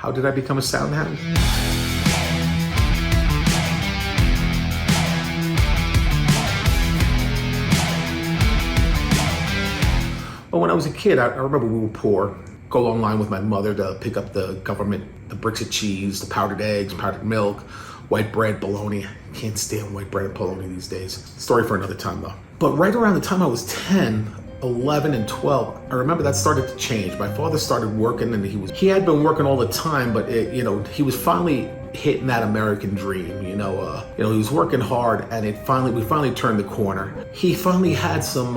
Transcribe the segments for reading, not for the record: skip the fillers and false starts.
How did I become a sound hound? Well, when I was a kid, I remember we were poor. Go online with my mother to pick up the bricks of cheese, the powdered eggs, powdered milk, white bread, bologna. Can't stand white bread and bologna these days. Story for another time though. But right around the time I was 10, 11, and 12, I remember that started to change. My father started working, and he had been working all the time, but he was finally hitting that American dream. He was working hard, and we finally turned the corner. He finally had some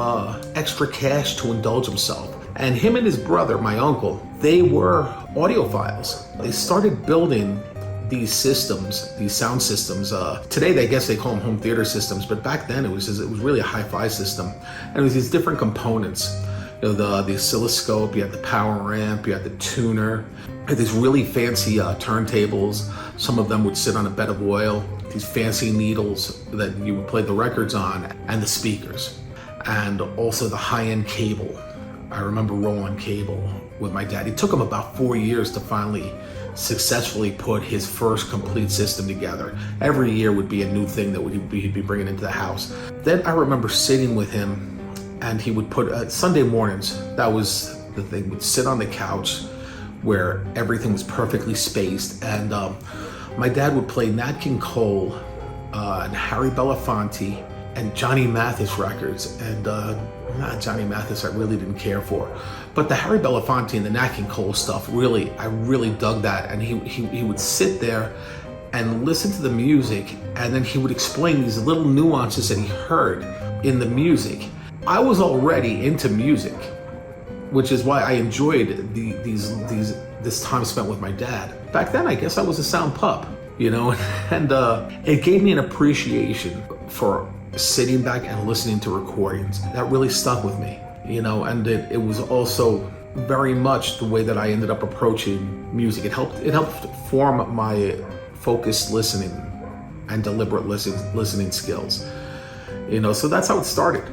extra cash to indulge himself. And him and his brother, my uncle, they were audiophiles. They started building these systems, these sound systems. Today, I guess they call them home theater systems, but back then it was really a hi-fi system. And it was these different components. The oscilloscope, you had the power amp, you had the tuner, you had these really fancy turntables. Some of them would sit on a bed of oil, these fancy needles that you would play the records on, and the speakers. And also the high-end cable. I remember rolling cable with my dad. It took him about 4 years to finally successfully put his first complete system together. Every year would be a new thing that he'd be bringing into the house. Then I remember sitting with him, and he would put Sunday mornings, that was the thing, would sit on the couch where everything was perfectly spaced, and my dad would play Nat King Cole and Harry Belafonte and Johnny Mathis records, and Johnny Mathis I really didn't care for, but the Harry Belafonte and the Nat King Cole stuff, I really dug that. And he would sit there and listen to the music, and then he would explain these little nuances that he heard in the music. I was already into music, which is why I enjoyed this time spent with my dad. Back then, I guess I was a sound pup, and it gave me an appreciation for sitting back and listening to recordings. That really stuck with me, and it was also very much the way that I ended up approaching music. It helped form my focused listening and deliberate listening skills, so that's how it started.